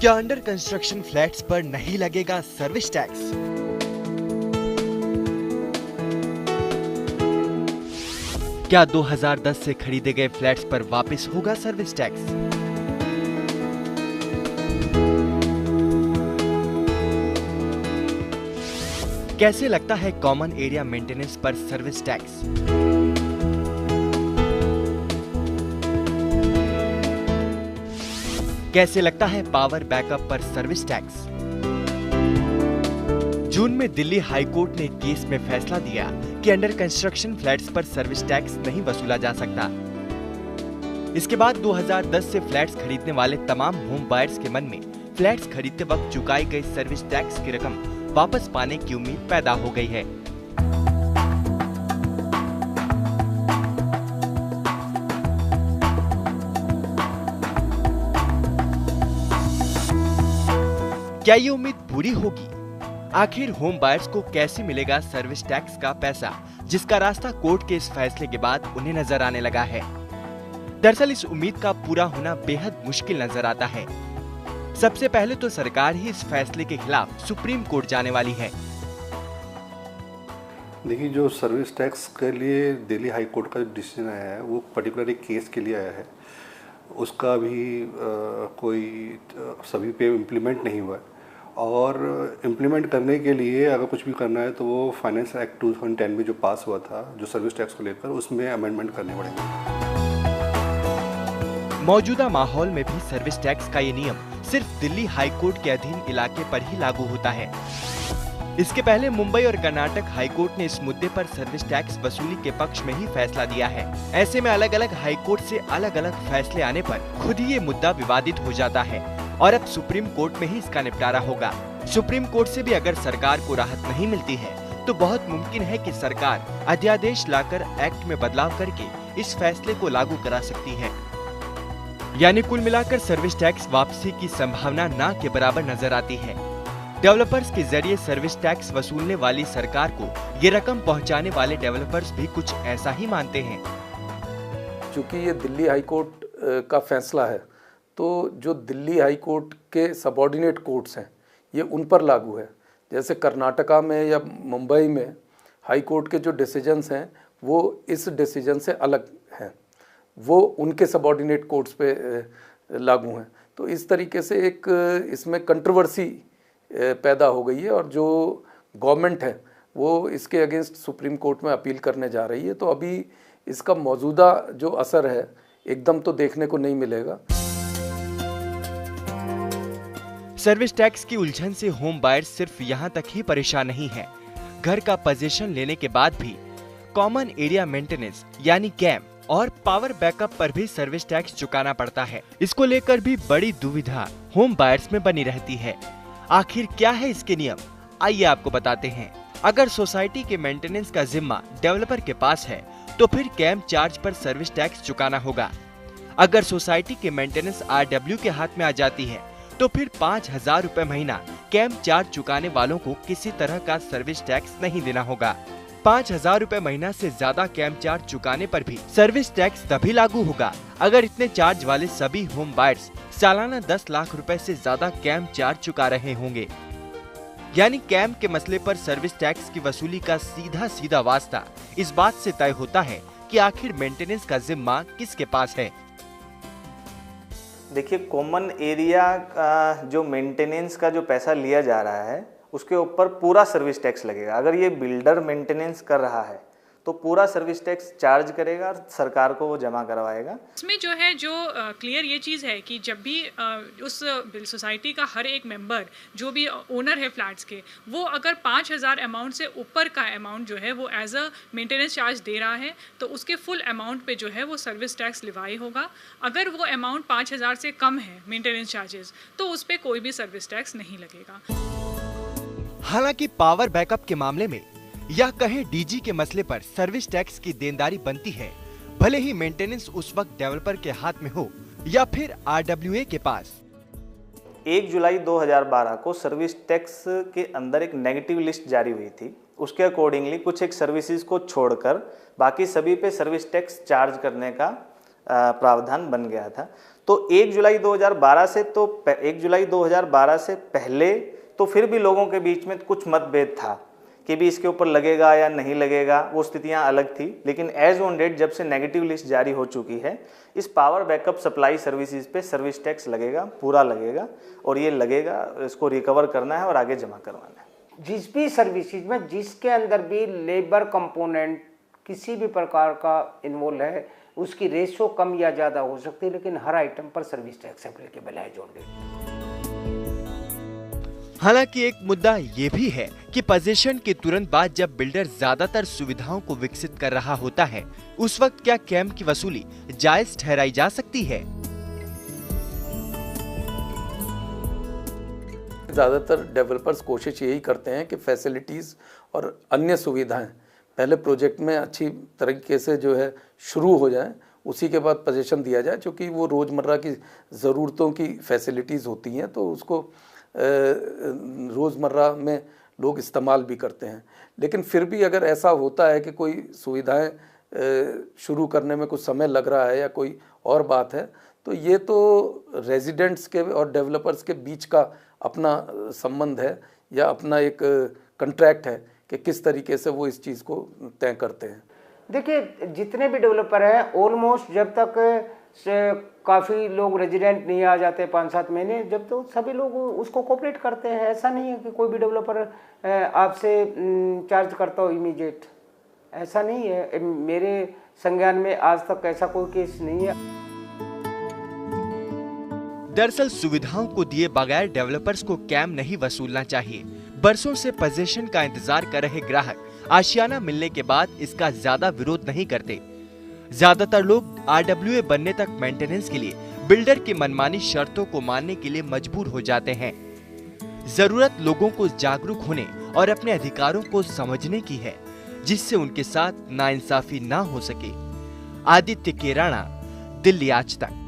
क्या under construction flats पर नहीं लगेगा सर्विस टैक्स? क्या 2010 से खरीदे गए फ्लैट्स पर वापस होगा सर्विस टैक्स? कैसे लगता है कॉमन एरिया मेंटेनेंस पर सर्विस टैक्स? कैसे लगता है पावर बैकअप पर सर्विस टैक्स? जून में दिल्ली हाई कोर्ट ने केस में फैसला दिया कि अंडर कंस्ट्रक्शन फ्लैट्स पर सर्विस टैक्स नहीं वसूला जा सकता। इसके बाद 2010 से फ्लैट्स खरीदने वाले तमाम होम बायर्स के मन में फ्लैट्स खरीदते वक्त चुकाई गई सर्विस टैक्स की रकम वापस पाने की उम्मीद पैदा हो गई है। क्या ये उम्मीद पूरी होगी? आखिर होम बायर्स को कैसे मिलेगा सर्विस टैक्स का पैसा, जिसका रास्ता कोर्ट के इस फैसले के बाद उन्हें नजर आने लगा है। दरअसल इस उम्मीद का पूरा होना बेहद मुश्किल नजर आता है। सबसे पहले तो सरकार ही इस फैसले के खिलाफ सुप्रीम कोर्ट जाने वाली है। देखिए, जो सर्विस टैक्स के लिए दिल्ली हाई कोर्ट का डिसीजन आया है वो पर्टिकुलर एक केस के लिए आया है। उसका भी कोई सभी पे इम्प्लीमेंट नहीं हुआ है, और इम्प्लीमेंट करने के लिए अगर कुछ भी करना है तो वो फाइनेंस एक्ट 2010 में जो पास हुआ था जो सर्विस टैक्स को लेकर, उसमें अमेंडमेंट करने पड़ेंगे। मौजूदा माहौल में भी सर्विस टैक्स का ये नियम सिर्फ दिल्ली हाई कोर्ट के अधीन इलाके पर ही लागू होता है। इसके पहले मुंबई और कर्नाटक हाई कोर्ट ने इस मुद्दे पर सर्विस टैक्स वसूली के पक्ष में ही फैसला दिया है। ऐसे में अलग अलग हाई कोर्ट से अलग अलग फैसले आने पर खुद ही ये मुद्दा विवादित हो जाता है और अब सुप्रीम कोर्ट में ही इसका निपटारा होगा। सुप्रीम कोर्ट से भी अगर सरकार को राहत नहीं मिलती है तो बहुत मुमकिन है कि सरकार अध्यादेश लाकर एक्ट में बदलाव करके इस फैसले को लागू करा सकती है। यानी कुल मिलाकर सर्विस टैक्स वापसी की संभावना ना के बराबर नजर आती है। डेवलपर्स के जरिए सर्विस टैक्स वसूलने वाली सरकार को ये रकम पहुंचाने वाले डेवलपर्स भी कुछ ऐसा ही मानते हैं। चूंकि ये दिल्ली हाई कोर्ट का फैसला है, तो जो दिल्ली हाई कोर्ट के सबऑर्डिनेट कोर्ट्स हैं ये उन पर लागू है। जैसे कर्नाटका में या मुंबई में हाई कोर्ट के जो डिसीजंस हैं वो इस डिसीजन से अलग हैं, वो उनके सबऑर्डिनेट कोर्ट्स पे लागू हैं। तो इस तरीके से एक इसमें कंट्रोवर्सी पैदा हो गई है और जो गवर्नमेंट है वो इसके अगेंस्ट सुप्रीम कोर्ट में अपील करने जा रही है। तो अभी इसका मौजूदा जो असर है एकदम तो देखने को नहीं मिलेगा। सर्विस टैक्स की उलझन से होम बायर्स सिर्फ यहाँ तक ही परेशान नहीं है। घर का पोजीशन लेने के बाद भी कॉमन एरिया मेंटेनेंस यानी कैम और पावर बैकअप पर भी सर्विस टैक्स चुकाना पड़ता है। इसको लेकर भी बड़ी दुविधा होम बायर्स में बनी रहती है। आखिर क्या है इसके नियम, आइए आपको बताते हैं। अगर सोसाइटी के मेंटेनेंस का जिम्मा डेवलपर के पास है तो फिर कैम चार्ज पर सर्विस टैक्स चुकाना होगा। अगर सोसाइटी के मेंटेनेंस RW के हाथ में आ जाती है तो फिर 5,000 रुपए महीना कैम चार्ज चुकाने वालों को किसी तरह का सर्विस टैक्स नहीं देना होगा। 5,000 रुपए महीना से ज्यादा कैम चार्ज चुकाने पर भी सर्विस टैक्स तभी लागू होगा अगर इतने चार्ज वाले सभी होम बायर्स सालाना 10 लाख रुपए से ज्यादा कैम चार्ज चुका रहे होंगे। यानी कैम के मसले पर सर्विस टैक्स की वसूली का सीधा सीधा वास्ता इस बात से तय होता है कि आखिर मेंटेनेंस का जिम्मा किसके पास है। देखिए, कॉमन एरिया का जो मेंटेनेंस का जो पैसा लिया जा रहा है उसके ऊपर पूरा सर्विस टैक्स लगेगा। अगर ये बिल्डर मेंटेनेंस कर रहा है तो पूरा सर्विस टैक्स चार्ज करेगा और सरकार को वो जमा करवाएगा। इसमें जो है जो क्लियर ये चीज़ है कि जब भी उस सोसाइटी का हर एक मेंबर जो भी ओनर है फ्लैट्स के, वो अगर 5,000 अमाउंट से ऊपर का अमाउंट जो है वो एज अ मेंटेनेंस चार्ज दे रहा है तो उसके फुल अमाउंट पे जो है वो सर्विस टैक्स लिवाई होगा। अगर वो अमाउंट 5,000 से कम है मेंटेनेंस चार्जेस तो उस पर कोई भी सर्विस टैक्स नहीं लगेगा। हालांकि पावर बैकअप के मामले में या कहें डीजी के मसले पर सर्विस टैक्स की देनदारी बनती है, भले ही मेंटेनेंस उस वक्त डेवलपर के हाथ में हो या फिर RWA के पास। 1 जुलाई 2012 को सर्विस टैक्स के अंदर एक नेगेटिव लिस्ट जारी हुई थी। उसके अकॉर्डिंगली कुछ एक सर्विसेज को छोड़कर बाकी सभी पे सर्विस टैक्स चार्ज करने का प्रावधान बन गया था। तो 1 जुलाई 2012 से पहले तो फिर भी लोगों के बीच में कुछ मतभेद था कि भी इसके ऊपर लगेगा या नहीं लगेगा, वो स्थितियां अलग थी। लेकिन एज ऑन डेट जब से नेगेटिव लिस्ट जारी हो चुकी है, इस पावर बैकअप सप्लाई सर्विसेज पे सर्विस टैक्स लगेगा, पूरा लगेगा, और ये लगेगा, इसको रिकवर करना है और आगे जमा करवाना है। जिस भी सर्विसेज में जिसके अंदर भी लेबर कंपोनेंट किसी भी प्रकार का इन्वॉल्व है, उसकी रेशो कम या ज़्यादा हो सकती है, लेकिन हर आइटम पर सर्विस टैक्स एप्लीकेबल है एज ऑन डेट। हालांकि एक मुद्दा ये भी है कि पोजीशन के तुरंत बाद जब बिल्डर ज्यादातर सुविधाओं को विकसित कर रहा होता है, उस वक्त क्या कैम की वसूली जायज ठहराई जा सकती है? ज़्यादातर डेवलपर्स कोशिश यही करते हैं कि फैसिलिटीज़ और अन्य सुविधाएं पहले प्रोजेक्ट में अच्छी तरीके से जो है शुरू हो जाए, उसी के बाद पोजीशन दिया जाए, क्योंकि वो रोज़मर्रा की ज़रूरतों की फैसिलिटीज़ होती हैं, तो उसको रोज़मर्रा में लोग इस्तेमाल भी करते हैं। लेकिन फिर भी अगर ऐसा होता है कि कोई सुविधाएं शुरू करने में कुछ समय लग रहा है या कोई और बात है, तो ये तो रेजिडेंट्स के और डेवलपर्स के बीच का अपना संबंध है या अपना एक कॉन्ट्रैक्ट है कि किस तरीके से वो इस चीज़ को तय करते हैं। देखिए, जितने भी डेवलपर हैं ऑलमोस्ट जब तक काफ़ी लोग रेजिडेंट नहीं आ जाते 5-7 महीने, जब तो सभी लोग उसको कोऑपरेट करते हैं। ऐसा नहीं है कि कोई भी डेवलपर आपसे चार्ज करता हो इमीडिएट, ऐसा नहीं है। मेरे संज्ञान में आज तक ऐसा कोई केस नहीं है। दरअसल सुविधाओं को दिए बगैर डेवलपर्स को कैम नहीं वसूलना चाहिए। बरसों से पोजीशन का इंतजार कर रहे ग्राहक आशियाना मिलने के बाद इसका ज्यादा विरोध नहीं करते। ज्यादातर लोग RWA बनने तक मेंटेनेंस के लिए बिल्डर की मनमानी शर्तों को मानने के लिए मजबूर हो जाते हैं। जरूरत लोगों को जागरूक होने और अपने अधिकारों को समझने की है, जिससे उनके साथ नाइंसाफी ना हो सके। आदित्य केराणा, दिल्ली आज तक।